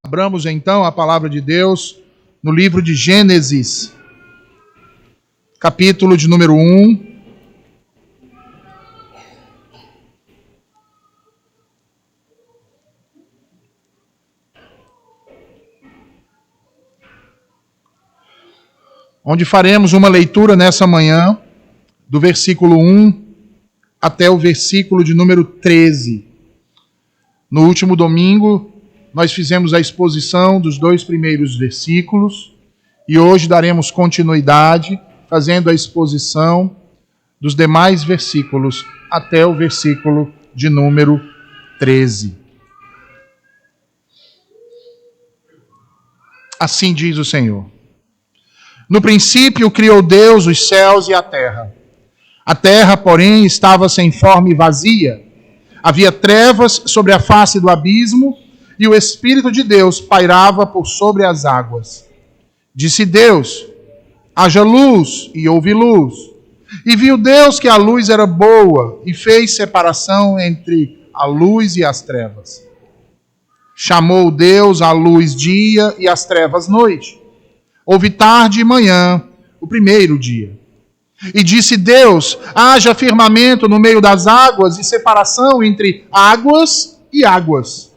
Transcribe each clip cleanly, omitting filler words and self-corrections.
Abramos então a palavra de Deus no livro de Gênesis, capítulo de número 1. Onde faremos uma leitura nessa manhã do versículo 1 até o versículo de número 13. No último domingo, nós fizemos a exposição dos 2 primeiros versículos e hoje daremos continuidade fazendo a exposição dos demais versículos até o versículo de número 13. Assim diz o Senhor. No princípio criou Deus os céus e a terra. A terra, porém, estava sem forma e vazia. Havia trevas sobre a face do abismo e o Espírito de Deus pairava por sobre as águas. Disse Deus: haja luz, e houve luz. E viu Deus que a luz era boa, e fez separação entre a luz e as trevas. Chamou Deus a luz dia e as trevas noite. Houve tarde e manhã, o primeiro dia. E disse Deus: haja firmamento no meio das águas e separação entre águas e águas.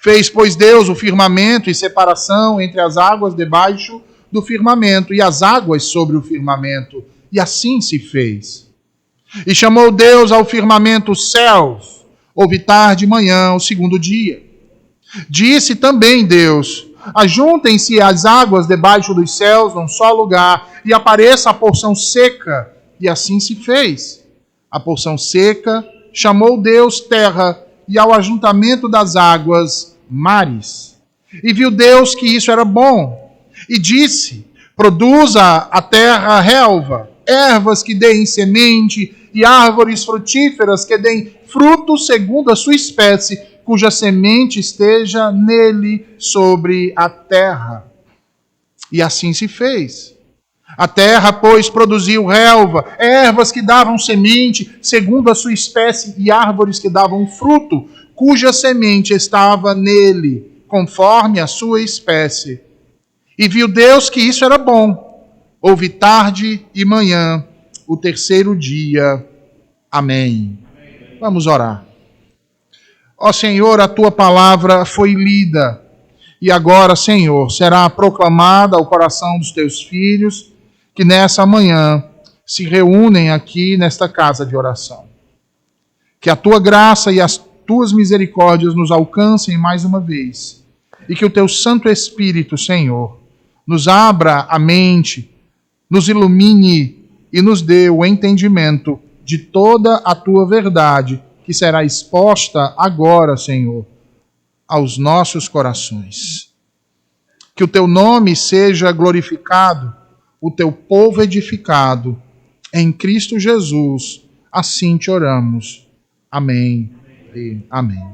Fez, pois, Deus o firmamento e separação entre as águas debaixo do firmamento e as águas sobre o firmamento. E assim se fez. E chamou Deus ao firmamento os céus. Houve tarde e manhã, o segundo dia. Disse também Deus: ajuntem-se as águas debaixo dos céus num só lugar, e apareça a porção seca. E assim se fez. A porção seca chamou Deus terra, e ao ajuntamento das águas, mares. E viu Deus que isso era bom. E disse: produza a terra relva, ervas que deem semente, e árvores frutíferas que deem fruto segundo a sua espécie, cuja semente esteja nele sobre a terra. E assim se fez. A terra, pois, produziu relva, ervas que davam semente, segundo a sua espécie, e árvores que davam fruto, cuja semente estava nele, conforme a sua espécie. E viu Deus que isso era bom. Houve tarde e manhã, o terceiro dia. Amém. Vamos orar. Ó Senhor, a tua palavra foi lida, e agora, Senhor, será proclamada ao coração dos teus filhos, que nessa manhã se reúnem aqui nesta casa de oração. Que a tua graça e as tuas misericórdias nos alcancem mais uma vez, e que o teu Santo Espírito, Senhor, nos abra a mente, nos ilumine e nos dê o entendimento de toda a tua verdade, que será exposta agora, Senhor, aos nossos corações. Que o teu nome seja glorificado, o teu povo edificado, em Cristo Jesus, assim te oramos. Amém e amém.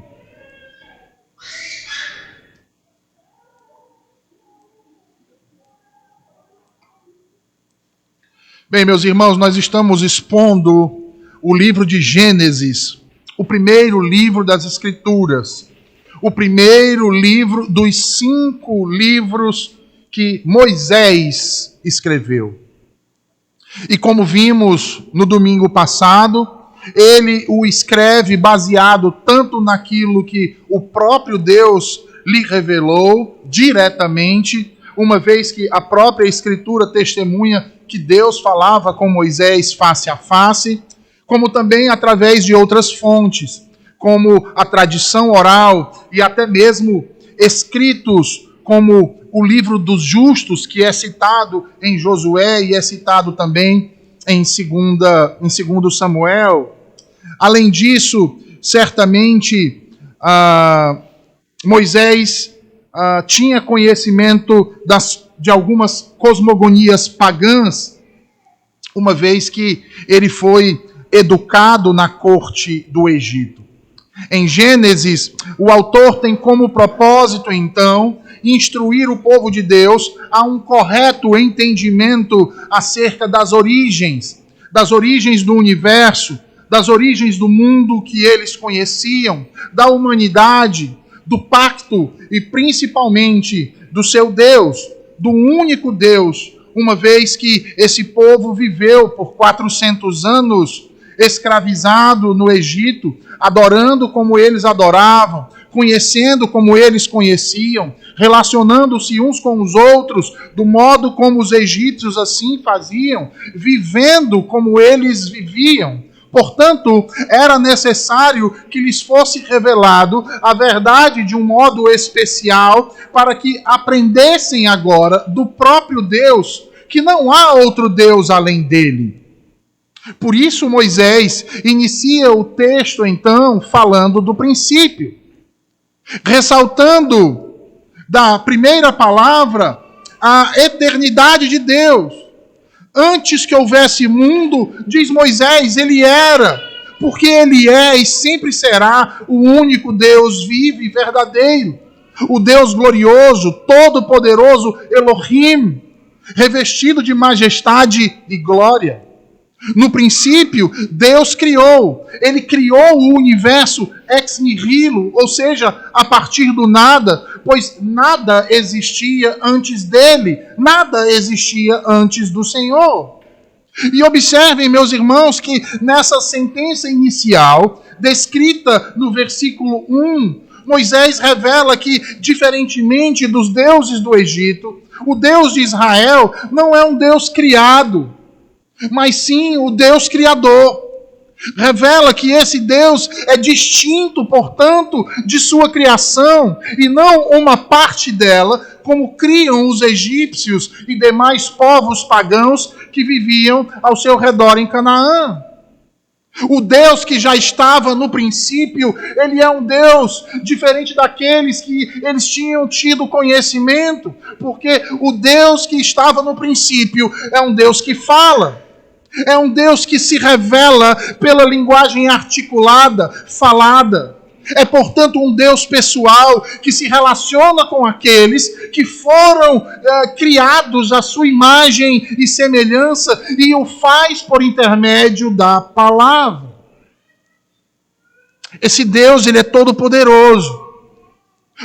Bem, meus irmãos, nós estamos expondo o livro de Gênesis, o primeiro livro das Escrituras, o primeiro livro dos 5 livros que Moisés escreveu. E como vimos no domingo passado, ele o escreve baseado tanto naquilo que o próprio Deus lhe revelou diretamente, uma vez que a própria Escritura testemunha que Deus falava com Moisés face a face, como também através de outras fontes, como a tradição oral e até mesmo escritos como o livro dos justos, que é citado em Josué e é citado também em 2 Samuel. Além disso, certamente, Moisés tinha conhecimento de algumas cosmogonias pagãs, uma vez que ele foi educado na corte do Egito. Em Gênesis, o autor tem como propósito, então, instruir o povo de Deus a um correto entendimento acerca das origens do universo, das origens do mundo que eles conheciam, da humanidade, do pacto e principalmente do seu Deus, do único Deus, uma vez que esse povo viveu por 400 anos escravizado no Egito, adorando como eles adoravam, conhecendo como eles conheciam, relacionando-se uns com os outros, do modo como os egípcios assim faziam, vivendo como eles viviam. Portanto, era necessário que lhes fosse revelado a verdade de um modo especial, para que aprendessem agora do próprio Deus, que não há outro Deus além dele. Por isso Moisés inicia o texto, então, falando do princípio, ressaltando da primeira palavra a eternidade de Deus. Antes que houvesse mundo, diz Moisés, ele era, porque ele é e sempre será o único Deus vivo e verdadeiro, o Deus glorioso, todo-poderoso Elohim, revestido de majestade e glória. No princípio, Deus criou. Ele criou o universo ex nihilo, ou seja, a partir do nada, pois nada existia antes dele, nada existia antes do Senhor. E observem, meus irmãos, que nessa sentença inicial, descrita no versículo 1, Moisés revela que, diferentemente dos deuses do Egito, o Deus de Israel não é um Deus criado, mas sim o Deus Criador. Revela que esse Deus é distinto, portanto, de sua criação, e não uma parte dela, como criam os egípcios e demais povos pagãos que viviam ao seu redor em Canaã. O Deus que já estava no princípio, ele é um Deus diferente daqueles que eles tinham tido conhecimento, porque o Deus que estava no princípio é um Deus que fala. É um Deus que se revela pela linguagem articulada, falada. É, portanto, um Deus pessoal que se relaciona com aqueles que foram criados à sua imagem e semelhança e o faz por intermédio da palavra. Esse Deus, ele é todo-poderoso,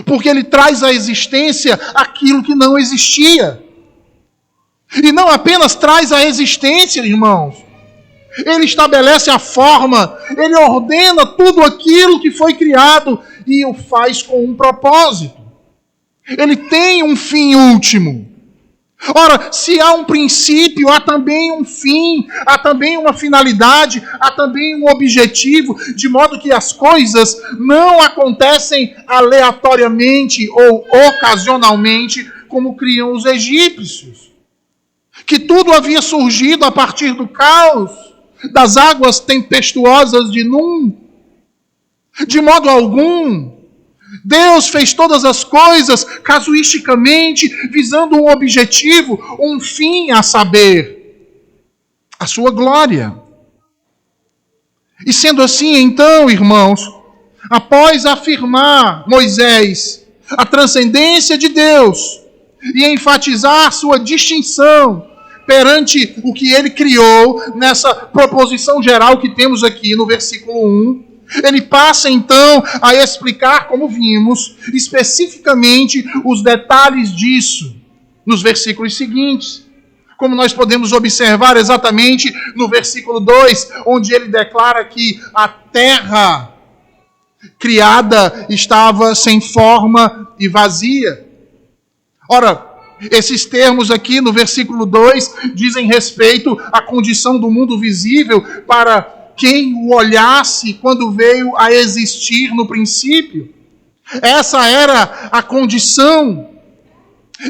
porque ele traz à existência aquilo que não existia. E não apenas traz a existência, irmãos. Ele estabelece a forma, ele ordena tudo aquilo que foi criado e o faz com um propósito. Ele tem um fim último. Ora, se há um princípio, há também um fim, há também uma finalidade, há também um objetivo, de modo que as coisas não acontecem aleatoriamente ou ocasionalmente, como criam os egípcios. Que tudo havia surgido a partir do caos, das águas tempestuosas de Num. De modo algum, Deus fez todas as coisas casuisticamente, visando um objetivo, um fim, a saber, a sua glória. E sendo assim, então, irmãos, após afirmar Moisés a transcendência de Deus e enfatizar sua distinção perante o que ele criou, nessa proposição geral que temos aqui no versículo 1, ele passa então a explicar, como vimos, especificamente os detalhes disso nos versículos seguintes. Como nós podemos observar exatamente no versículo 2, onde ele declara que a terra criada estava sem forma e vazia. Ora, esses termos aqui no versículo 2 dizem respeito à condição do mundo visível para quem o olhasse quando veio a existir no princípio. Essa era a condição.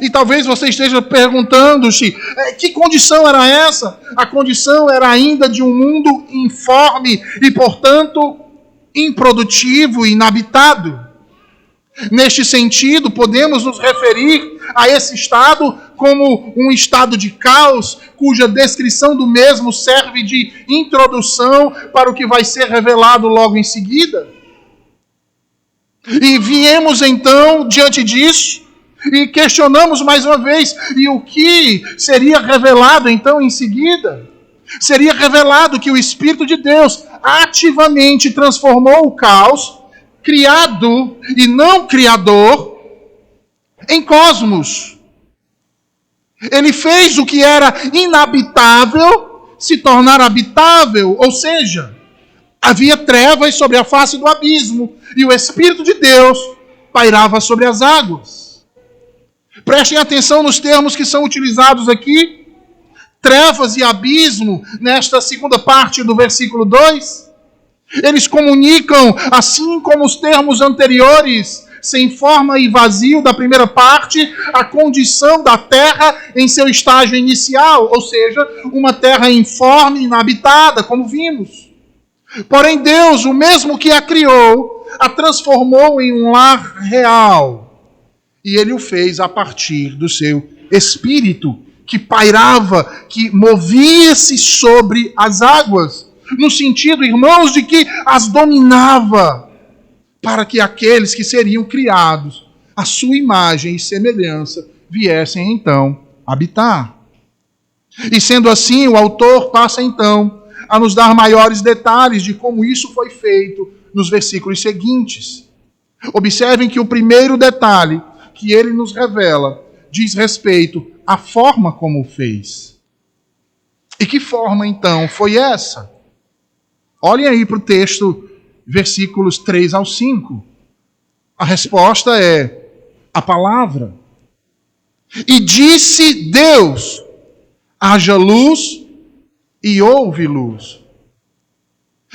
E talvez você esteja perguntando-se, que condição era essa? A condição era ainda de um mundo informe e, portanto, improdutivo e inabitado. Neste sentido, podemos nos referir a esse estado como um estado de caos, cuja descrição do mesmo serve de introdução para o que vai ser revelado logo em seguida. E viemos então diante disso e questionamos mais uma vez, e o que seria revelado então em seguida? Seria revelado que o Espírito de Deus ativamente transformou o caos criado e não criador em cosmos. Ele fez o que era inabitável se tornar habitável, ou seja, havia trevas sobre a face do abismo e o Espírito de Deus pairava sobre as águas. Prestem atenção nos termos que são utilizados aqui. Trevas e abismo, nesta segunda parte do versículo 2. Eles comunicam, assim como os termos anteriores, sem forma e vazio da primeira parte, a condição da terra em seu estágio inicial, ou seja, uma terra informe e inabitada, como vimos. Porém, Deus, o mesmo que a criou, a transformou em um lar real. E Ele o fez a partir do seu Espírito, que pairava, que movia-se sobre as águas, no sentido, irmãos, de que as dominava, para que aqueles que seriam criados à sua imagem e semelhança viessem então habitar. E sendo assim, o autor passa então a nos dar maiores detalhes de como isso foi feito nos versículos seguintes. Observem que o primeiro detalhe que ele nos revela diz respeito à forma como o fez. E que forma então foi essa? Olhem aí para o texto, versículos 3 ao 5. A resposta é a palavra. E disse Deus: haja luz, e houve luz.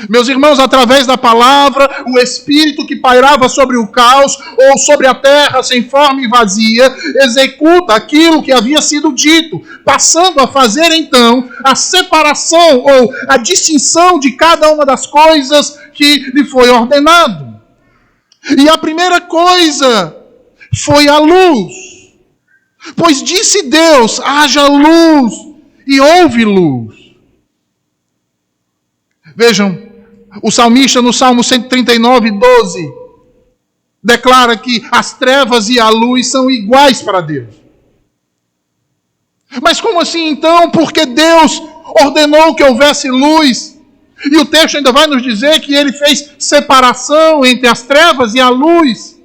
Meus irmãos, através da palavra, o Espírito que pairava sobre o caos ou sobre a terra sem forma e vazia, executa aquilo que havia sido dito, passando a fazer então a separação ou a distinção de cada uma das coisas que lhe foi ordenado. E a primeira coisa foi a luz. Pois disse Deus: haja luz, e houve luz. Vejam, o salmista no Salmo 139, 12, declara que as trevas e a luz são iguais para Deus. Mas como assim então? Porque Deus ordenou que houvesse luz. E o texto ainda vai nos dizer que Ele fez separação entre as trevas e a luz.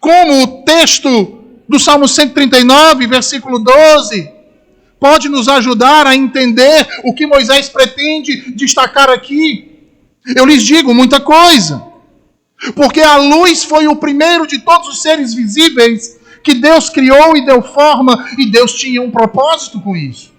Como o texto do Salmo 139, versículo 12, pode nos ajudar a entender o que Moisés pretende destacar aqui. Eu lhes digo muita coisa. Porque a luz foi o primeiro de todos os seres visíveis que Deus criou e deu forma, e Deus tinha um propósito com isso.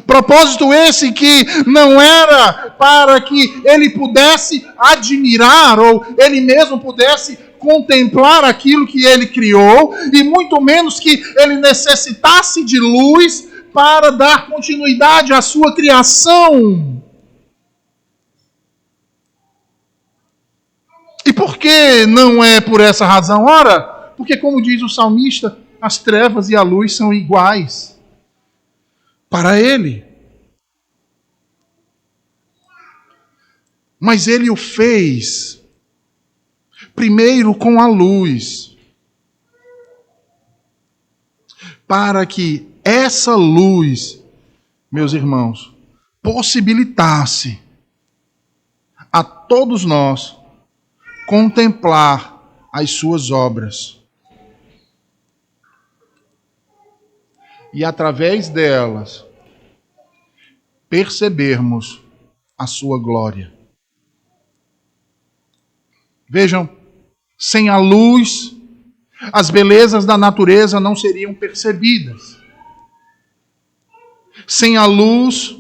Propósito esse que não era para que ele pudesse admirar ou ele mesmo pudesse contemplar aquilo que ele criou, e muito menos que ele necessitasse de luz para dar continuidade à sua criação. E por que não é por essa razão? Ora, porque como diz o salmista, as trevas e a luz são iguais para ele. Mas ele o fez primeiro com a luz, para que essa luz, meus irmãos, possibilitasse a todos nós contemplar as suas obras. E através delas, percebermos a sua glória. Vejam, sem a luz, as belezas da natureza não seriam percebidas. Sem a luz,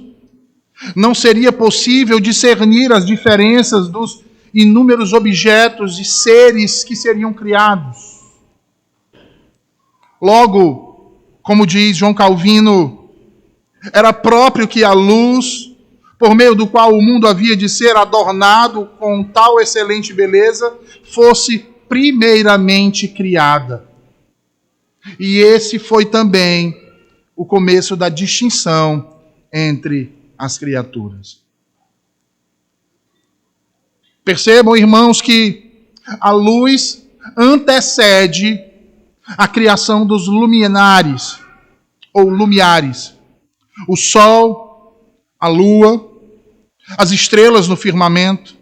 não seria possível discernir as diferenças dos inúmeros objetos e seres que seriam criados. Logo, como diz João Calvino, era próprio que a luz, por meio do qual o mundo havia de ser adornado com tal excelente beleza, fosse primeiramente criada. E esse foi também o começo da distinção entre as criaturas. Percebam, irmãos, que a luz antecede a criação dos luminares, ou lumiares. O sol, a lua, as estrelas no firmamento.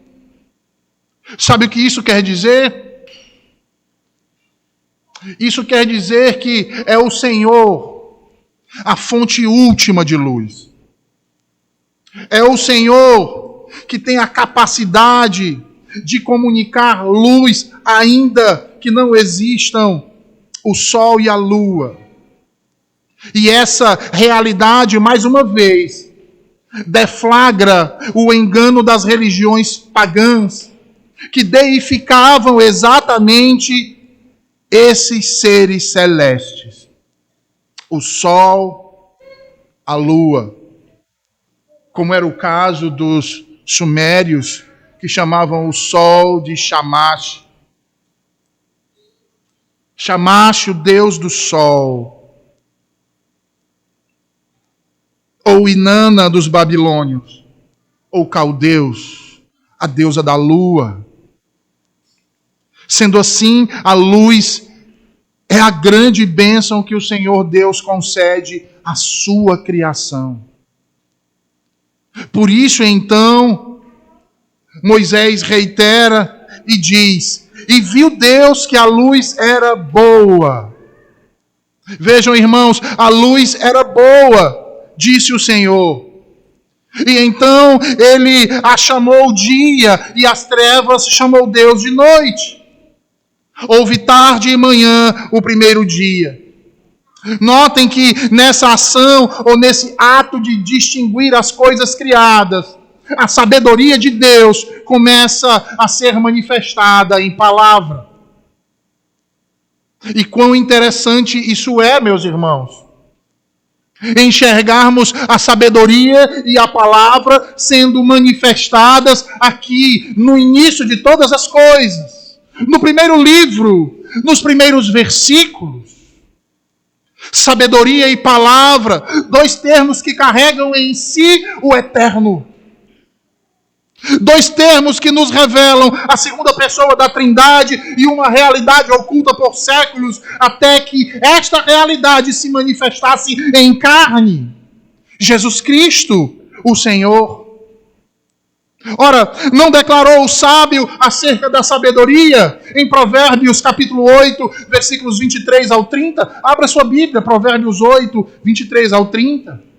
Sabe o que isso quer dizer? Isso quer dizer que é o Senhor a fonte última de luz. É o Senhor que tem a capacidade de comunicar luz, ainda que não existam o sol e a lua. E essa realidade, mais uma vez, deflagra o engano das religiões pagãs, que deificavam exatamente esses seres celestes. O sol, a lua, como era o caso dos sumérios, que chamavam o sol de Shamash. Shamash, o deus do sol. Ou Inanna dos babilônios. Ou caldeus, a deusa da lua. Sendo assim, a luz é a grande bênção que o Senhor Deus concede à sua criação. Por isso, então, Moisés reitera e diz: e viu Deus que a luz era boa. Vejam, irmãos, a luz era boa, disse o Senhor. E então ele a chamou dia, e as trevas chamou Deus de noite. Houve tarde e manhã o primeiro dia. Notem que nessa ação, ou nesse ato de distinguir as coisas criadas, a sabedoria de Deus começa a ser manifestada em palavra. E quão interessante isso é, meus irmãos. Enxergarmos a sabedoria e a palavra sendo manifestadas aqui no início de todas as coisas. No primeiro livro, nos primeiros versículos. Sabedoria e palavra, dois termos que carregam em si o eterno. Dois termos que nos revelam a segunda pessoa da Trindade e uma realidade oculta por séculos, até que esta realidade se manifestasse em carne. Jesus Cristo, o Senhor. Ora, não declarou o sábio acerca da sabedoria em Provérbios capítulo 8, versículos 23 ao 30? Abra sua Bíblia, Provérbios 8, 23 ao 30.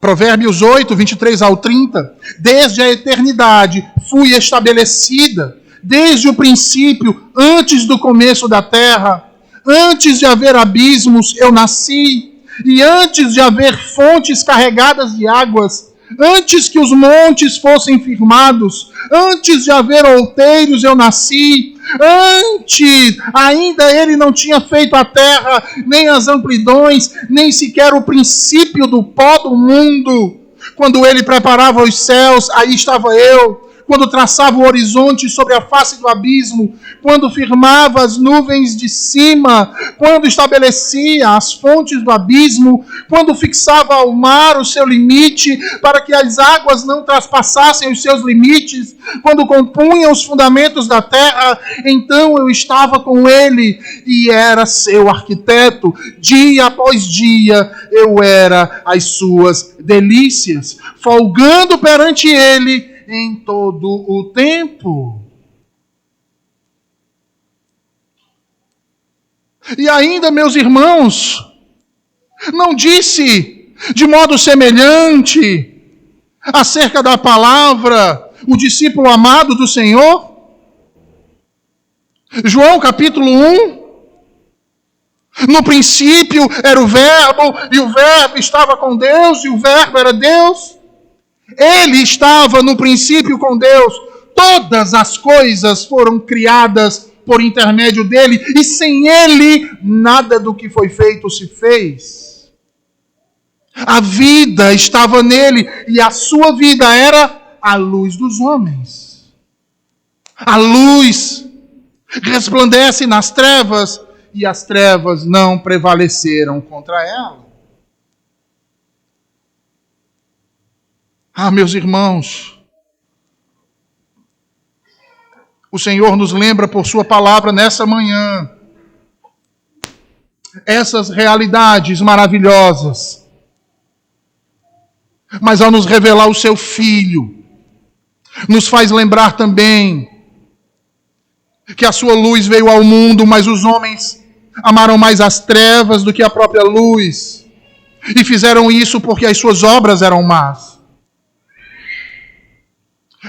Provérbios 8, 23 ao 30. Desde a eternidade fui estabelecida, desde o princípio, antes do começo da terra. Antes de haver abismos, eu nasci, e antes de haver fontes carregadas de águas, antes que os montes fossem firmados, antes de haver outeiros, eu nasci. Antes, ainda ele não tinha feito a terra, nem as amplidões, nem sequer o princípio do pó do mundo. Quando ele preparava os céus, aí estava eu. Quando traçava o horizonte sobre a face do abismo, quando firmava as nuvens de cima, quando estabelecia as fontes do abismo, quando fixava ao mar o seu limite, para que as águas não traspassassem os seus limites, quando compunha os fundamentos da terra, então eu estava com ele e era seu arquiteto. Dia após dia eu era as suas delícias, folgando perante ele em todo o tempo. E ainda, meus irmãos, não disse de modo semelhante acerca da palavra o discípulo amado do Senhor? João capítulo 1. No princípio era o Verbo, e o Verbo estava com Deus, e o Verbo era Deus. Ele estava no princípio com Deus. Todas as coisas foram criadas por intermédio dele, e sem ele, nada do que foi feito se fez. A vida estava nele, e a sua vida era a luz dos homens. A luz resplandece nas trevas, e as trevas não prevaleceram contra ela. Ah, meus irmãos, O Senhor nos lembra por sua palavra nessa manhã essas realidades maravilhosas. Mas ao nos revelar o seu Filho, nos faz lembrar também que a sua luz veio ao mundo, mas os homens amaram mais as trevas do que a própria luz. E fizeram isso porque as suas obras eram más.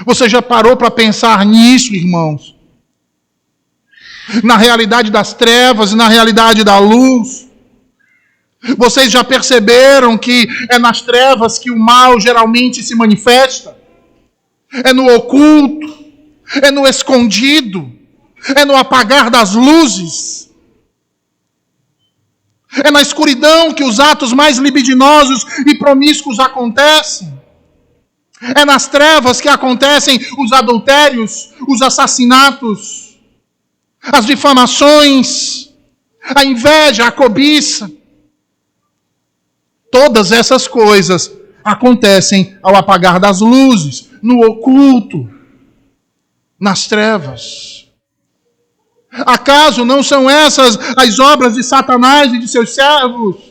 Você já parou para pensar nisso, irmãos? Na realidade das trevas e na realidade da luz? Vocês já perceberam que é nas trevas que o mal geralmente se manifesta? É no oculto, é no escondido, é no apagar das luzes. É na escuridão que os atos mais libidinosos e promíscuos acontecem. É nas trevas que acontecem os adultérios, os assassinatos, as difamações, a inveja, a cobiça. Todas essas coisas acontecem ao apagar das luzes, no oculto, nas trevas. Acaso não são essas as obras de Satanás e de seus servos?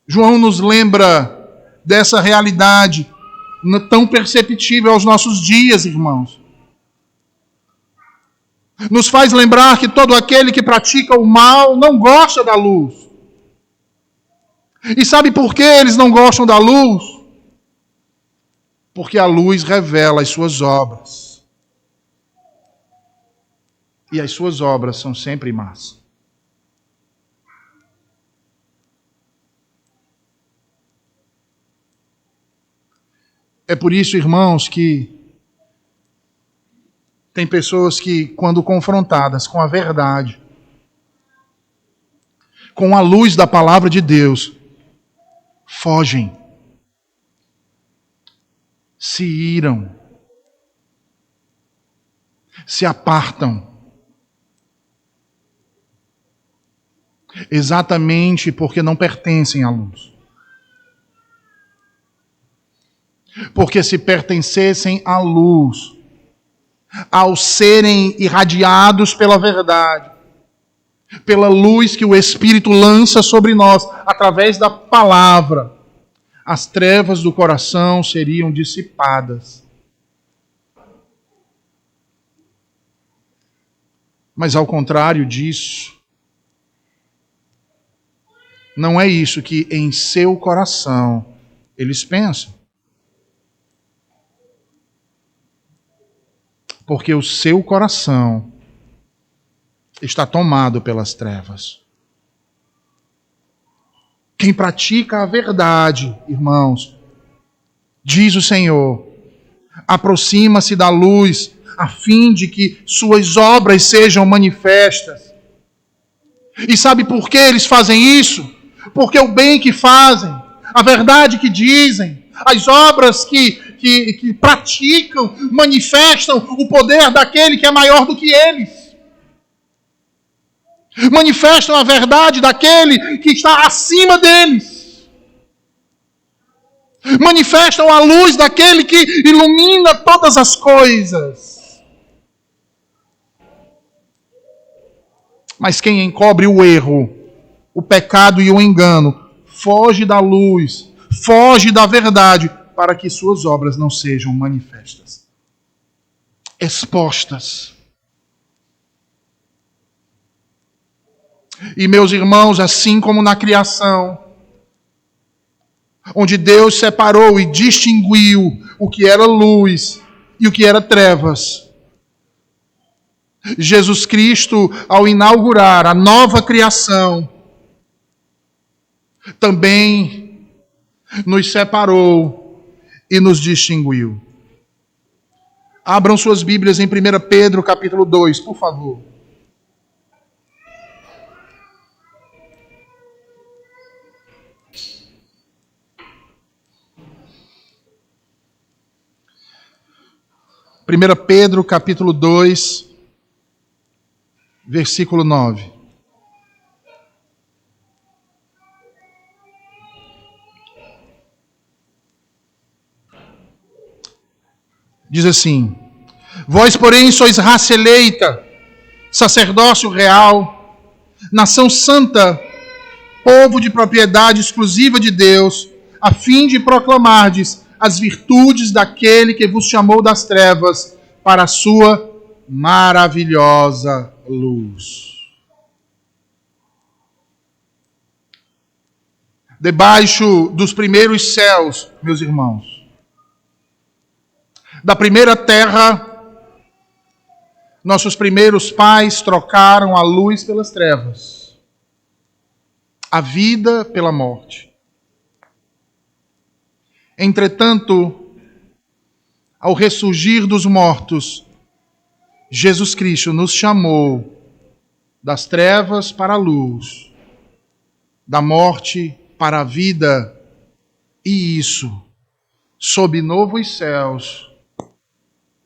João nos lembra dessa realidade tão perceptível aos nossos dias, irmãos. Nos faz lembrar que todo aquele que pratica o mal não gosta da luz. E sabe por que eles não gostam da luz? Porque a luz revela as suas obras. E as suas obras são sempre más. É por isso, irmãos, que tem pessoas que, quando confrontadas com a verdade, com a luz da palavra de Deus, fogem, se iram, se apartam. Exatamente porque não pertencem à luz. Porque se pertencessem à luz, ao serem irradiados pela verdade, pela luz que o Espírito lança sobre nós, através da palavra, as trevas do coração seriam dissipadas. Mas ao contrário disso, não é isso que em seu coração eles pensam. Porque o seu coração está tomado pelas trevas. Quem pratica a verdade, irmãos, diz o Senhor, aproxima-se da luz, a fim de que suas obras sejam manifestas. E sabe por que eles fazem isso? Porque o bem que fazem, a verdade que dizem, as obras que praticam, manifestam o poder daquele que é maior do que eles. Manifestam a verdade daquele que está acima deles. Manifestam a luz daquele que ilumina todas as coisas. Mas quem encobre o erro, o pecado e o engano, foge da luz, foge da verdade, para que suas obras não sejam manifestas, expostas. E meus irmãos, assim como na criação, onde Deus separou e distinguiu o que era luz e o que era trevas, Jesus Cristo, ao inaugurar a nova criação, também nos separou e nos distinguiu. Abram suas Bíblias em 1 Pedro, capítulo 2, por favor. Primeira Pedro, capítulo 2, versículo 9. Diz assim: vós, porém, sois raça eleita, sacerdócio real, nação santa, povo de propriedade exclusiva de Deus, a fim de proclamardes as virtudes daquele que vos chamou das trevas para a sua maravilhosa luz. Debaixo dos primeiros céus, meus irmãos, da primeira terra, nossos primeiros pais trocaram a luz pelas trevas, a vida pela morte. Entretanto, ao ressurgir dos mortos, Jesus Cristo nos chamou das trevas para a luz, da morte para a vida, e isso sob novos céus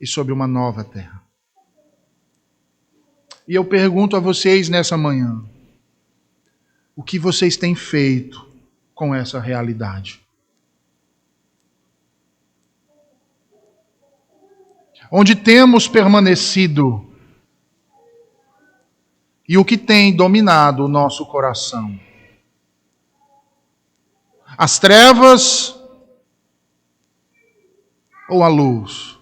e sob uma nova terra. E eu pergunto a vocês nessa manhã, o que vocês têm feito com essa realidade? Onde temos permanecido e o que tem dominado o nosso coração? As trevas ou a luz?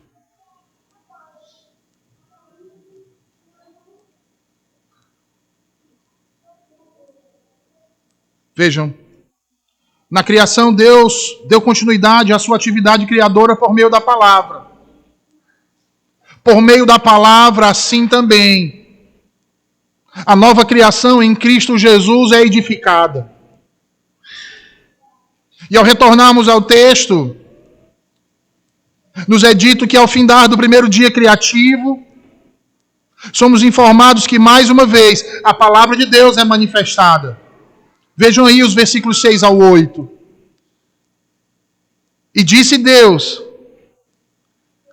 Vejam, na criação Deus deu continuidade à sua atividade criadora por meio da palavra. Por meio da palavra, assim também, a nova criação em Cristo Jesus é edificada. E ao retornarmos ao texto, nos é dito que ao findar do primeiro dia criativo, somos informados que mais uma vez a palavra de Deus é manifestada. Vejam aí os versículos 6 ao 8. E disse Deus: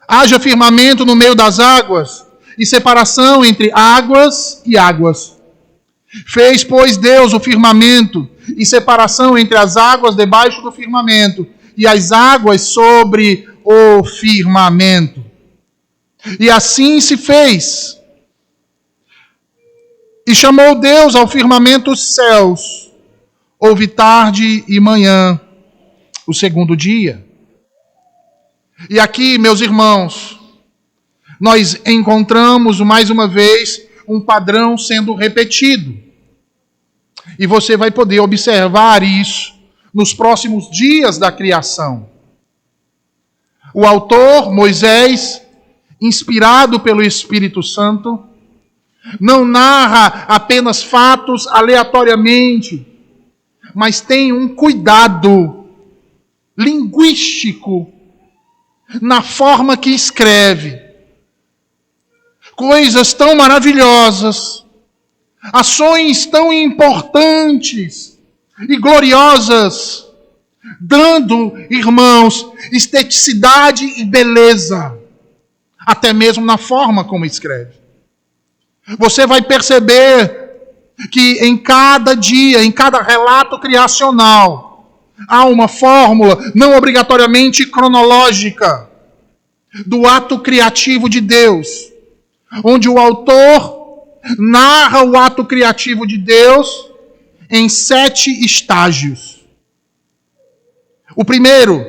haja firmamento no meio das águas, e separação entre águas e águas. Fez, pois, Deus o firmamento, e separação entre as águas debaixo do firmamento, e as águas sobre o firmamento. E assim se fez. E chamou Deus ao firmamento os céus. Houve tarde e manhã, o segundo dia. E aqui, meus irmãos, nós encontramos mais uma vez um padrão sendo repetido. E você vai poder observar isso nos próximos dias da criação. O autor, Moisés, inspirado pelo Espírito Santo, não narra apenas fatos aleatoriamente, mas tem um cuidado linguístico na forma que escreve. Coisas tão maravilhosas, ações tão importantes e gloriosas, dando, irmãos, esteticidade e beleza, até mesmo na forma como escreve. Você vai perceber que em cada dia, em cada relato criacional, há uma fórmula, não obrigatoriamente cronológica, do ato criativo de Deus, onde o autor narra o ato criativo de Deus em 7 estágios. O primeiro,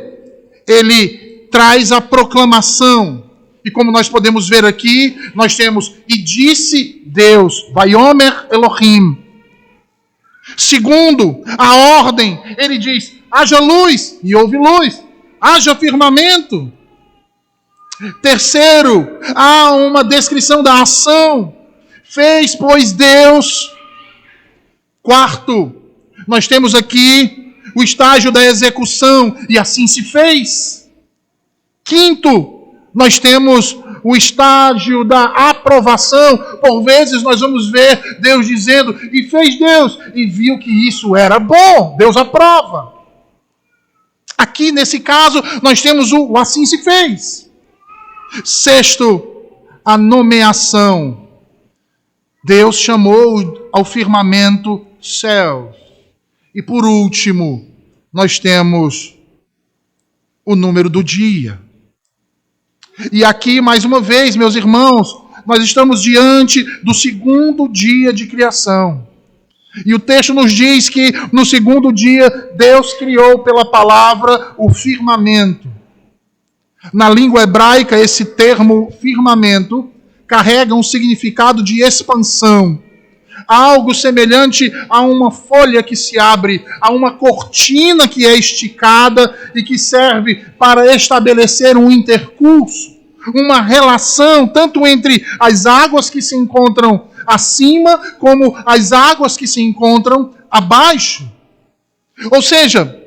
ele traz a proclamação. E como nós podemos ver aqui, nós temos, e disse Deus, Vaiomer Elohim. Segundo, a ordem, ele diz, haja luz, e houve luz. Haja firmamento. Terceiro, há uma descrição da ação. Fez, pois, Deus. Quarto, nós temos aqui o estágio da execução, e assim se fez. Quinto, nós temos o estágio da aprovação. Por vezes nós vamos ver Deus dizendo, e fez Deus, e viu que isso era bom. Deus aprova. Aqui, nesse caso, nós temos o assim se fez. Sexto, a nomeação. Deus chamou ao firmamento céus. E por último, nós temos o número do dia. E aqui, mais uma vez, meus irmãos, nós estamos diante do segundo dia de criação. E o texto nos diz que no segundo dia Deus criou pela palavra o firmamento. Na língua hebraica, esse termo firmamento carrega um significado de expansão. Algo semelhante a uma folha que se abre, a uma cortina que é esticada e que serve para estabelecer um intercurso, uma relação tanto entre as águas que se encontram acima como as águas que se encontram abaixo. Ou seja,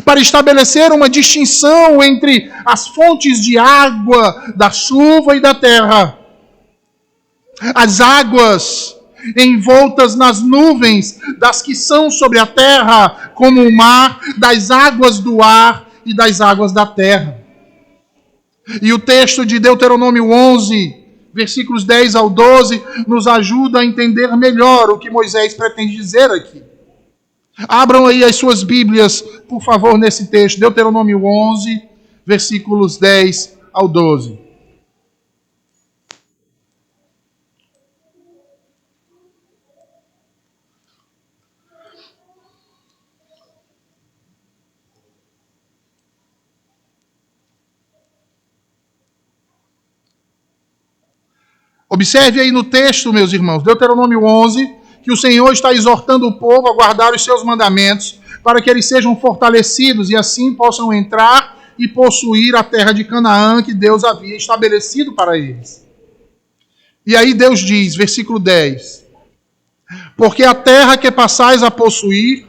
para estabelecer uma distinção entre as fontes de água da chuva e da terra. As águas envoltas nas nuvens, das que são sobre a terra, como o mar, das águas do ar e das águas da terra. E o texto de Deuteronômio 11, versículos 10 ao 12, nos ajuda a entender melhor o que Moisés pretende dizer aqui. Abram aí as suas Bíblias, por favor, nesse texto, Deuteronômio 11, versículos 10 ao 12. Observe aí no texto, meus irmãos, Deuteronômio 11, que o Senhor está exortando o povo a guardar os seus mandamentos, para que eles sejam fortalecidos e assim possam entrar e possuir a terra de Canaã que Deus havia estabelecido para eles. E aí Deus diz, versículo 10, porque a terra que passais a possuir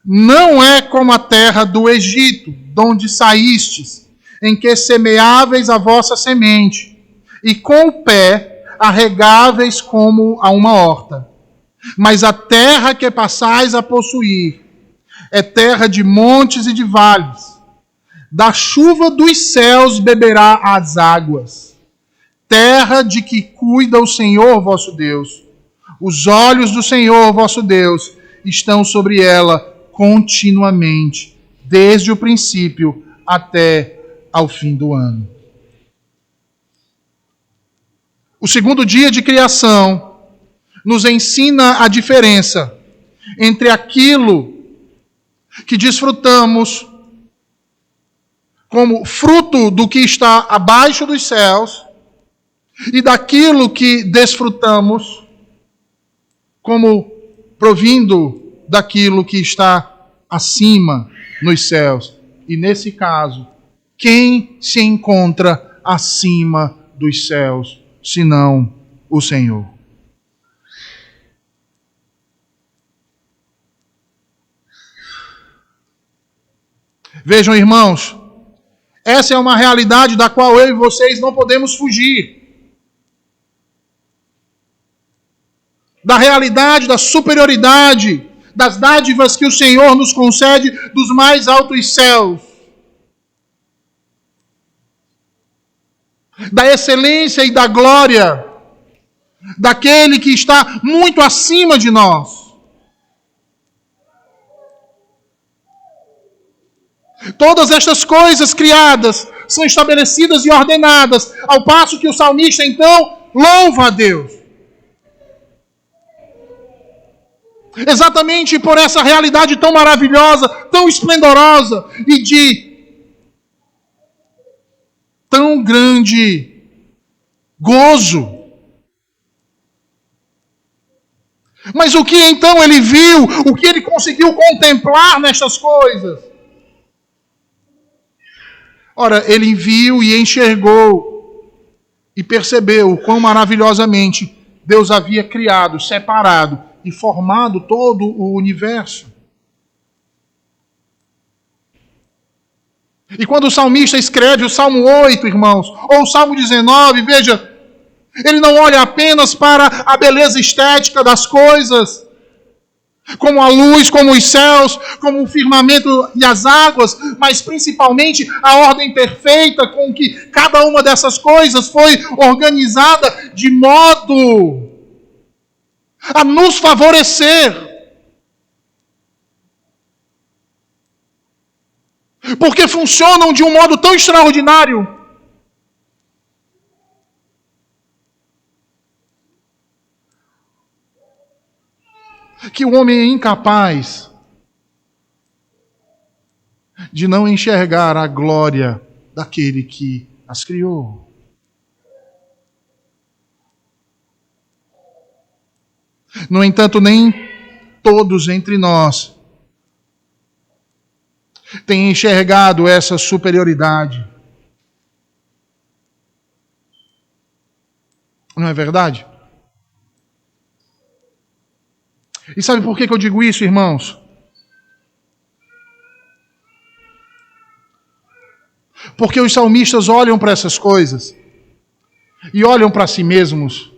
não é como a terra do Egito, de onde saístes, em que semeáveis a vossa semente, e com o pé arregáveis como a uma horta. Mas a terra que passais a possuir é terra de montes e de vales. Da chuva dos céus beberá as águas. Terra de que cuida o Senhor vosso Deus. Os olhos do Senhor vosso Deus estão sobre ela continuamente, desde o princípio até ao fim do ano. O segundo dia de criação nos ensina a diferença entre aquilo que desfrutamos como fruto do que está abaixo dos céus e daquilo que desfrutamos como provindo daquilo que está acima nos céus. E nesse caso, quem se encontra acima dos céus, senão o Senhor? Vejam, irmãos, essa é uma realidade da qual eu e vocês não podemos fugir. Da realidade da superioridade, das dádivas que o Senhor nos concede dos mais altos céus. Da excelência e da glória daquele que está muito acima de nós. Todas estas coisas criadas são estabelecidas e ordenadas, ao passo que o salmista, então, louva a Deus. Exatamente por essa realidade tão maravilhosa, tão esplendorosa e de tão grande gozo. Mas o que então ele viu, o que ele conseguiu contemplar nestas coisas? Ora, ele viu e enxergou e percebeu o quão maravilhosamente Deus havia criado, separado e formado todo o universo. E quando o salmista escreve o Salmo 8, irmãos, ou o Salmo 19, veja, ele não olha apenas para a beleza estética das coisas, como a luz, como os céus, como o firmamento e as águas, mas principalmente a ordem perfeita com que cada uma dessas coisas foi organizada de modo a nos favorecer. Porque funcionam de um modo tão extraordinário que o homem é incapaz de não enxergar a glória daquele que as criou. No entanto, nem todos entre nós têm enxergado essa superioridade. Não é verdade? E sabe por que eu digo isso, irmãos? Porque os salmistas olham para essas coisas e olham para si mesmos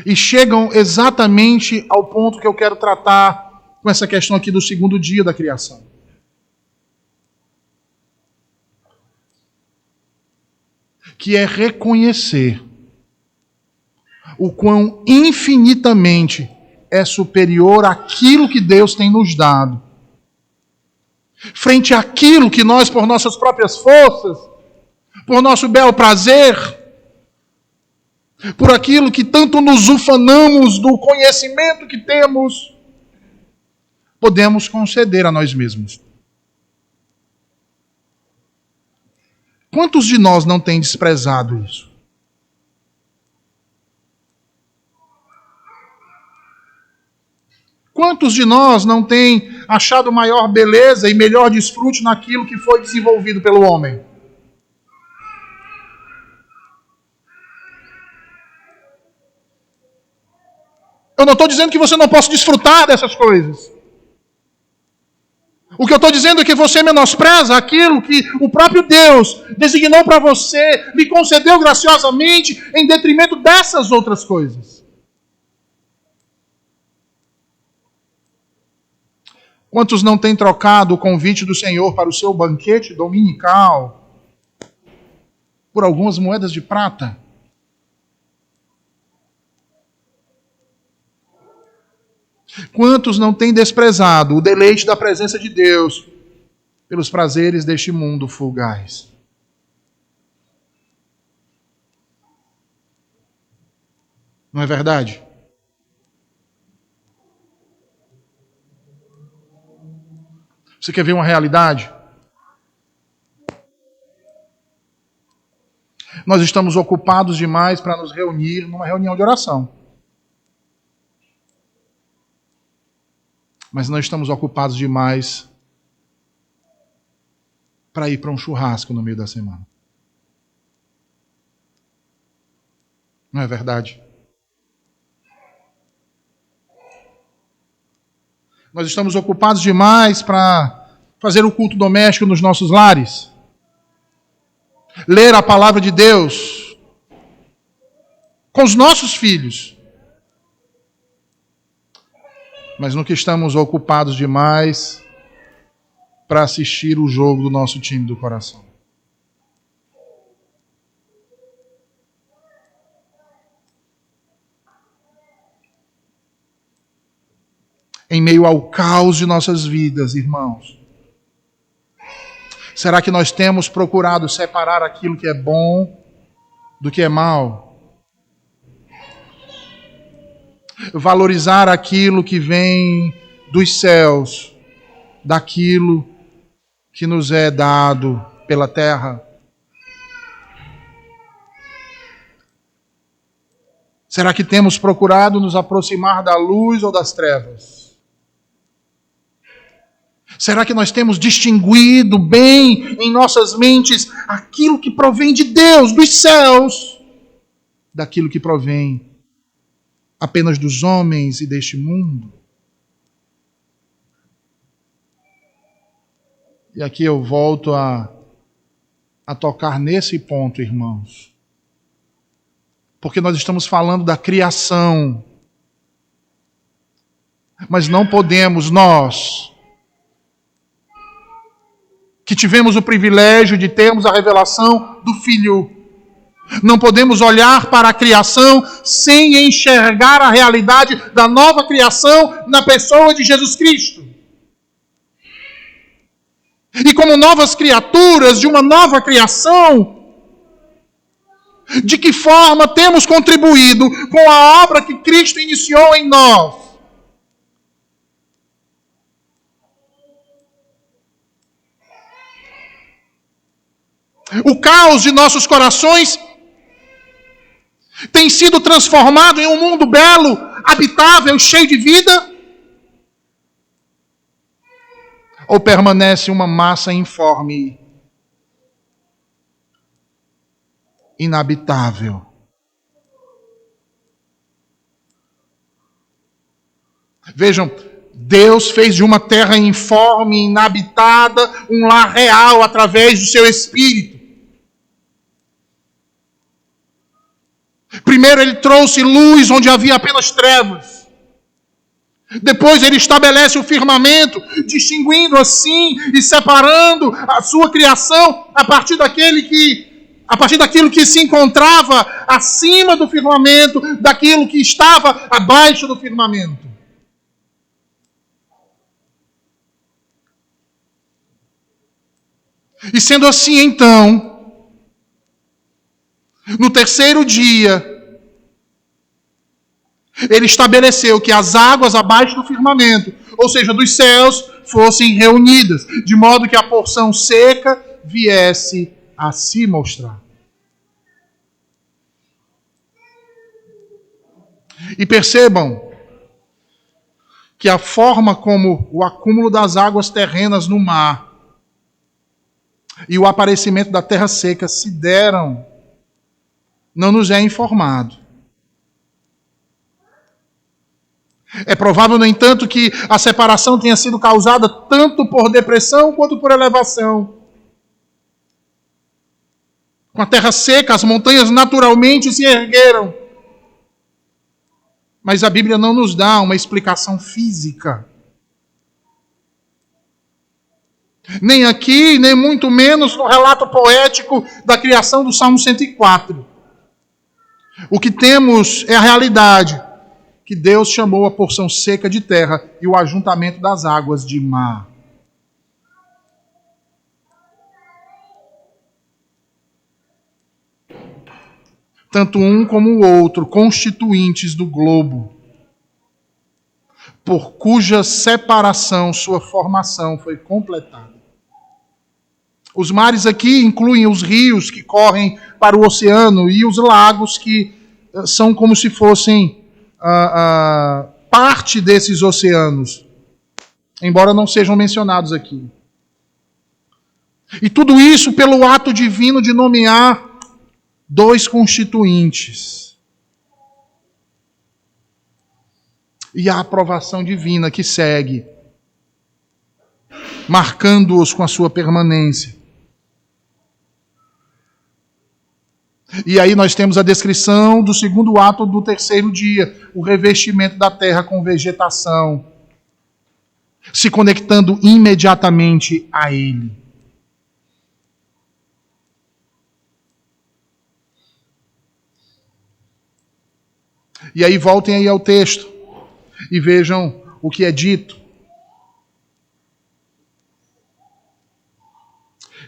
e chegam exatamente ao ponto que eu quero tratar com essa questão aqui do segundo dia da criação. Que é reconhecer o quão infinitamente é superior àquilo que Deus tem nos dado, frente àquilo que nós, por nossas próprias forças, por nosso bel prazer, por aquilo que tanto nos ufanamos do conhecimento que temos, podemos conceder a nós mesmos. Quantos de nós não têm desprezado isso? Quantos de nós não têm achado maior beleza e melhor desfrute naquilo que foi desenvolvido pelo homem? Eu não estou dizendo que você não possa desfrutar dessas coisas. O que eu estou dizendo é que você menospreza aquilo que o próprio Deus designou para você, lhe concedeu graciosamente, em detrimento dessas outras coisas. Quantos não têm trocado o convite do Senhor para o seu banquete dominical por algumas moedas de prata? Quantos não têm desprezado o deleite da presença de Deus pelos prazeres deste mundo fugaz? Não é verdade? Você quer ver uma realidade? Nós estamos ocupados demais para nos reunir numa reunião de oração. Mas não estamos ocupados demais para ir para um churrasco no meio da semana. Não é verdade? Nós estamos ocupados demais para fazer o culto doméstico nos nossos lares. Ler a palavra de Deus com os nossos filhos. Mas no que estamos ocupados demais para assistir o jogo do nosso time do coração. Em meio ao caos de nossas vidas, irmãos, será que nós temos procurado separar aquilo que é bom do que é mal? Valorizar aquilo que vem dos céus, daquilo que nos é dado pela terra? Será que temos procurado nos aproximar da luz ou das trevas? Será que nós temos distinguido bem em nossas mentes aquilo que provém de Deus, dos céus, daquilo que provém apenas dos homens e deste mundo? E aqui eu volto a tocar nesse ponto, irmãos. Porque nós estamos falando da criação. Mas não podemos nós, que tivemos o privilégio de termos a revelação do Filho, não podemos olhar para a criação sem enxergar a realidade da nova criação na pessoa de Jesus Cristo. E como novas criaturas de uma nova criação, de que forma temos contribuído com a obra que Cristo iniciou em nós? O caos de nossos corações tem sido transformado em um mundo belo, habitável, cheio de vida? Ou permanece uma massa informe, inabitável? Vejam, Deus fez de uma terra informe, inabitada, um lar real através do seu Espírito. Primeiro ele trouxe luz onde havia apenas trevas. Depois ele estabelece o firmamento, distinguindo assim e separando a sua criação a partir daquilo que se encontrava acima do firmamento, daquilo que estava abaixo do firmamento. E sendo assim, então, no terceiro dia, ele estabeleceu que as águas abaixo do firmamento, ou seja, dos céus, fossem reunidas, de modo que a porção seca viesse a se mostrar. E percebam que a forma como o acúmulo das águas terrenas no mar e o aparecimento da terra seca se deram, não nos é informado. É provável, no entanto, que a separação tenha sido causada tanto por depressão quanto por elevação. Com a terra seca, as montanhas naturalmente se ergueram. Mas a Bíblia não nos dá uma explicação física. Nem aqui, nem muito menos no relato poético da criação do Salmo 104. O que temos é a realidade, que Deus chamou a porção seca de terra e o ajuntamento das águas de mar. Tanto um como o outro, constituintes do globo, por cuja separação sua formação foi completada. Os mares aqui incluem os rios que correm para o oceano e os lagos que são como se fossem parte desses oceanos, embora não sejam mencionados aqui. E tudo isso pelo ato divino de nomear dois constituintes. E a aprovação divina que segue, marcando-os com a sua permanência. E aí nós temos a descrição do segundo ato do terceiro dia, o revestimento da terra com vegetação, se conectando imediatamente a ele. E aí voltem aí ao texto e vejam o que é dito.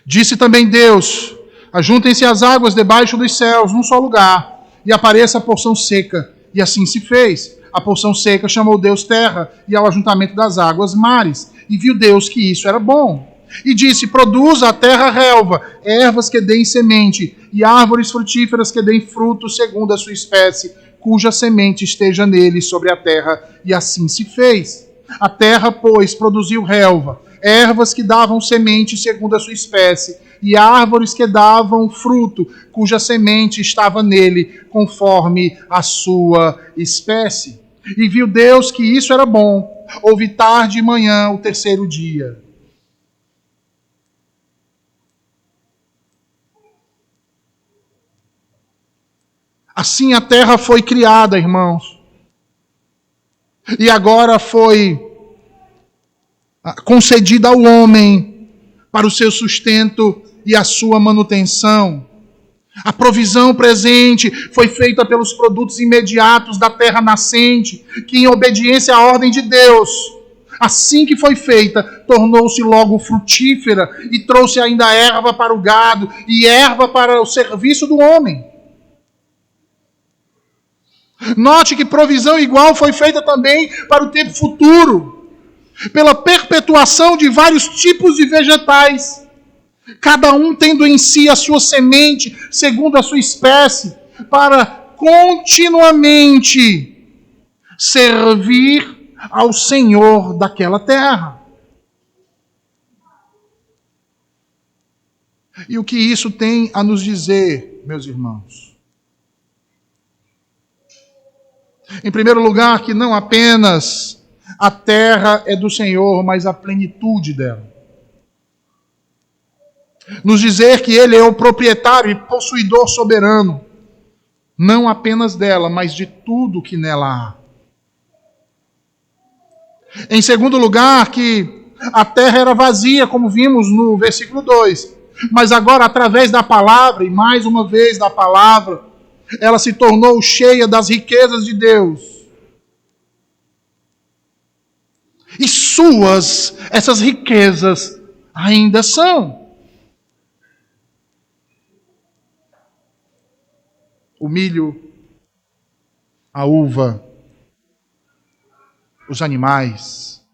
Disse também Deus: ajuntem-se as águas debaixo dos céus num só lugar, e apareça a porção seca. E assim se fez. A porção seca chamou Deus terra, e ao ajuntamento das águas mares. E viu Deus que isso era bom. E disse: produza a terra relva, ervas que deem semente, e árvores frutíferas que deem fruto segundo a sua espécie, cuja semente esteja nele sobre a terra. E assim se fez. A terra, pois, produziu relva, ervas que davam semente segundo a sua espécie, e árvores que davam fruto, cuja semente estava nele, conforme a sua espécie. E viu Deus que isso era bom. Houve tarde e manhã o terceiro dia. Assim a terra foi criada, irmãos. E agora foi concedida ao homem para o seu sustento e a sua manutenção. A provisão presente foi feita pelos produtos imediatos da terra nascente, que em obediência à ordem de Deus, assim que foi feita, tornou-se logo frutífera e trouxe ainda erva para o gado e erva para o serviço do homem. Note que provisão igual foi feita também para o tempo futuro, pela perpetuação de vários tipos de vegetais, cada um tendo em si a sua semente, segundo a sua espécie, para continuamente servir ao Senhor daquela terra. E o que isso tem a nos dizer, meus irmãos? Em primeiro lugar, que não apenas a terra é do Senhor, mas a plenitude dela. Nos dizer que Ele é o proprietário e possuidor soberano, não apenas dela, mas de tudo que nela há. Em segundo lugar, que a terra era vazia, como vimos no versículo 2. Mas agora, através da palavra, e mais uma vez da palavra, ela se tornou cheia das riquezas de Deus. E essas riquezas ainda são. O milho, a uva, os animais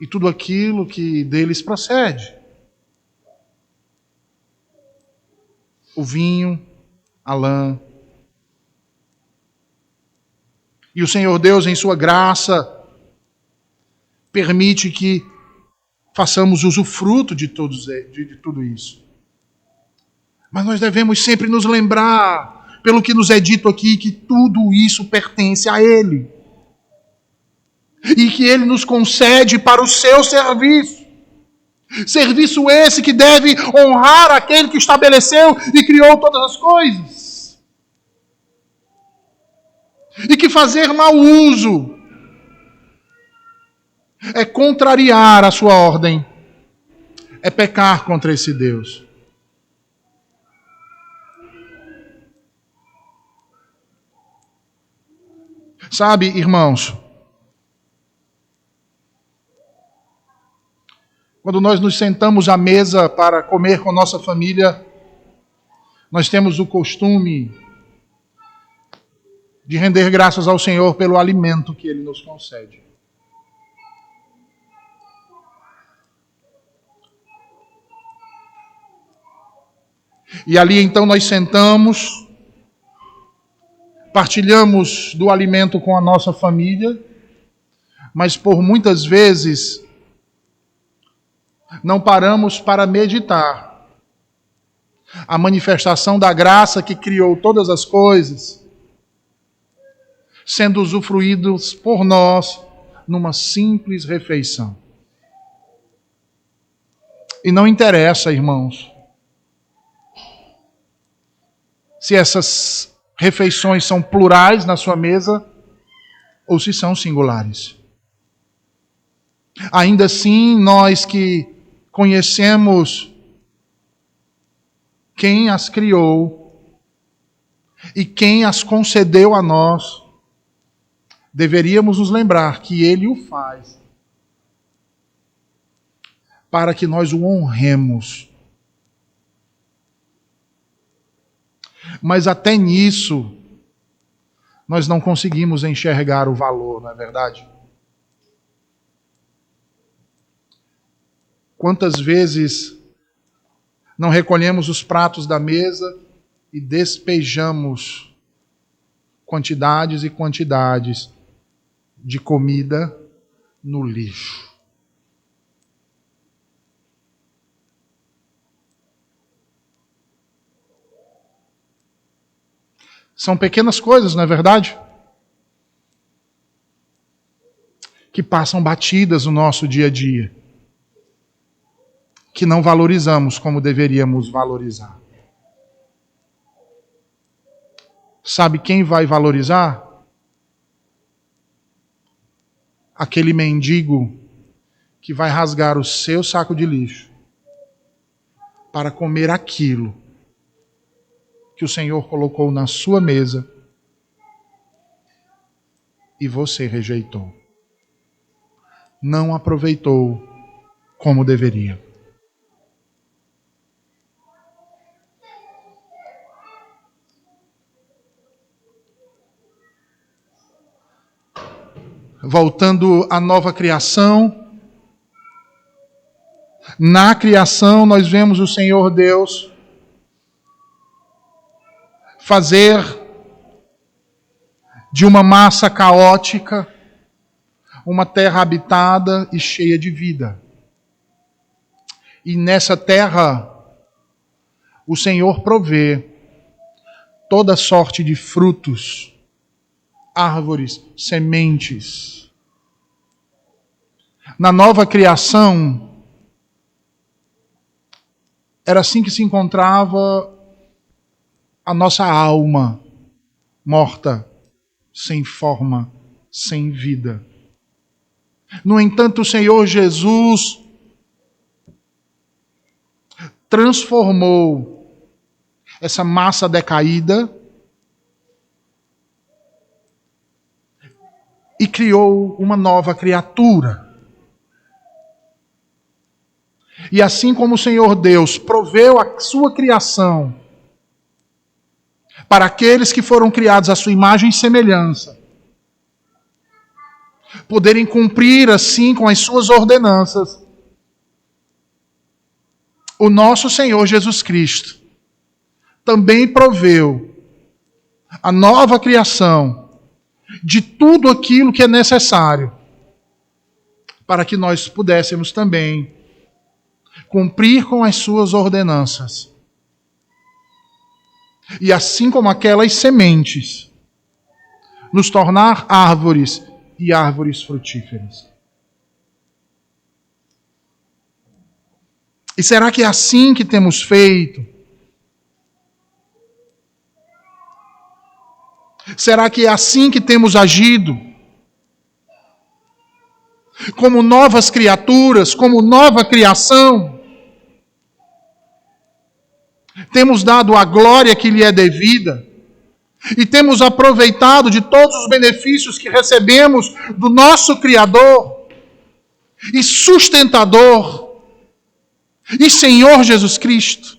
e tudo aquilo que deles procede. O vinho, a lã. E o Senhor Deus, em sua graça, permite que façamos usufruto de tudo isso. Mas nós devemos sempre nos lembrar, pelo que nos é dito aqui, que tudo isso pertence a Ele. E que Ele nos concede para o seu serviço. Serviço esse que deve honrar aquele que estabeleceu e criou todas as coisas. E que fazer mau uso é contrariar a sua ordem, é pecar contra esse Deus. Sabe, irmãos, quando nós nos sentamos à mesa para comer com nossa família, nós temos o costume de render graças ao Senhor pelo alimento que Ele nos concede. E ali então nós sentamos, partilhamos do alimento com a nossa família, mas por muitas vezes não paramos para meditar a manifestação da graça que criou todas as coisas, sendo usufruídos por nós numa simples refeição. E não interessa, irmãos, se essas refeições são plurais na sua mesa ou se são singulares. Ainda assim, nós que conhecemos quem as criou e quem as concedeu a nós, deveríamos nos lembrar que Ele o faz para que nós o honremos. Mas até nisso, nós não conseguimos enxergar o valor, não é verdade? Quantas vezes não recolhemos os pratos da mesa e despejamos quantidades e quantidades de comida no lixo? São pequenas coisas, não é verdade? Que passam batidas no nosso dia a dia, que não valorizamos como deveríamos valorizar. Sabe quem vai valorizar? Aquele mendigo que vai rasgar o seu saco de lixo para comer aquilo que o Senhor colocou na sua mesa e você rejeitou. Não aproveitou como deveria. Voltando à nova criação, Na criação, nós vemos o Senhor Deus fazer de uma massa caótica uma terra habitada e cheia de vida. E nessa terra, o Senhor provê toda sorte de frutos, árvores, sementes. Na nova criação, era assim que se encontrava a nossa alma, morta, sem forma, sem vida. No entanto, o Senhor Jesus transformou essa massa decaída e criou uma nova criatura. E assim como o Senhor Deus proveu a sua criação para aqueles que foram criados à sua imagem e semelhança, poderem cumprir assim com as suas ordenanças, o nosso Senhor Jesus Cristo também proveu a nova criação de tudo aquilo que é necessário para que nós pudéssemos também cumprir com as suas ordenanças. E assim como aquelas sementes, nos tornar árvores e árvores frutíferas. E será que é assim que temos feito? Será que é assim que temos agido? Como novas criaturas, como nova criação? Temos dado a glória que lhe é devida? E temos aproveitado de todos os benefícios que recebemos do nosso Criador e sustentador e Senhor Jesus Cristo?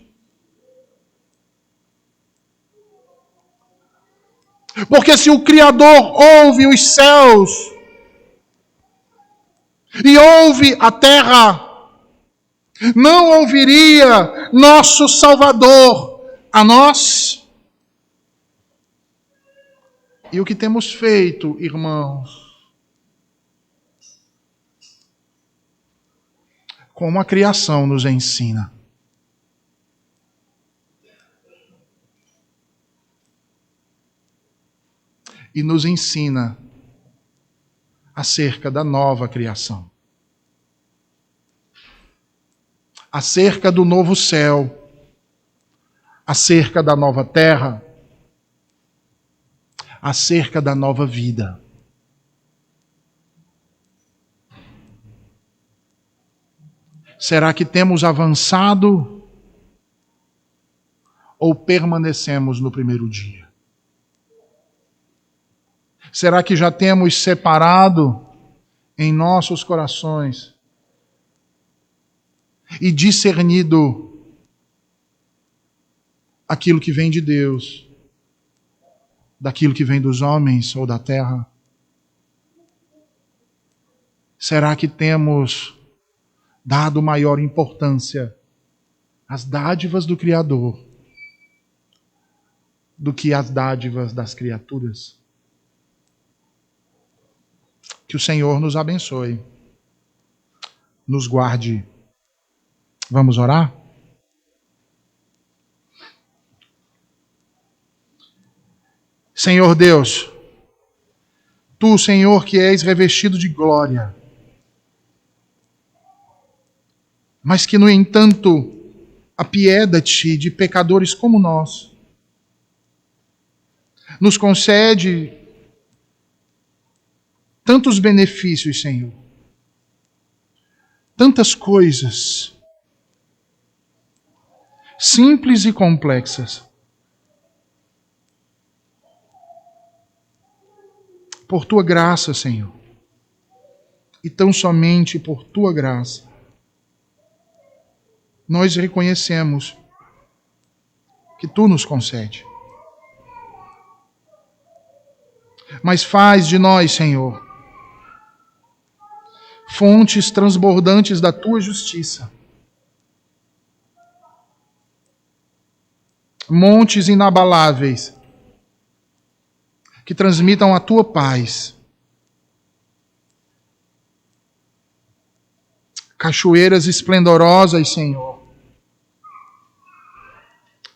Porque se o Criador ouve os céus e ouve a terra, não ouviria nosso Salvador a nós? E o que temos feito, irmãos? Como a criação nos ensina. E nos ensina acerca da nova criação. Acerca do novo céu. Acerca da nova terra. Acerca da nova vida. Será que temos avançado ou permanecemos no primeiro dia? Será que já temos separado em nossos corações e discernido aquilo que vem de Deus daquilo que vem dos homens ou da terra? Será que temos dado maior importância às dádivas do Criador do que às dádivas das criaturas? Que o Senhor nos abençoe, nos guarde. Vamos orar? Senhor Deus, Tu, Senhor, que és revestido de glória, mas que, no entanto, apieda-te de pecadores como nós. Nos concede tantos benefícios, Senhor. Tantas coisas, simples e complexas. Por Tua graça, Senhor. E tão somente por Tua graça. Nós reconhecemos que Tu nos concede. Mas faz de nós, Senhor, fontes transbordantes da Tua justiça, montes inabaláveis que transmitam a tua paz, cachoeiras esplendorosas, Senhor,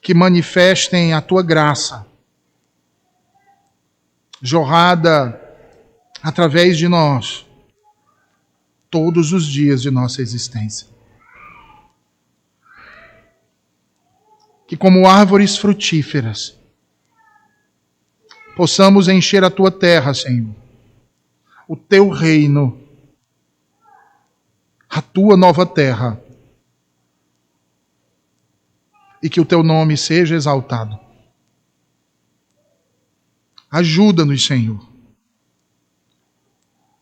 que manifestem a tua graça, jorrada através de nós, todos os dias de nossa existência. Que como árvores frutíferas, possamos encher a tua terra, Senhor, o teu reino, a tua nova terra, e que o teu nome seja exaltado. Ajuda-nos, Senhor,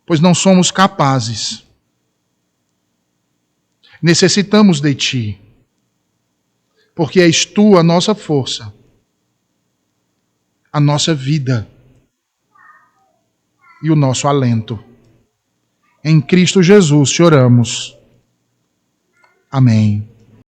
pois não somos capazes. Necessitamos de ti, porque és tu a nossa força, a nossa vida e o nosso alento. Em Cristo Jesus te oramos. Amém.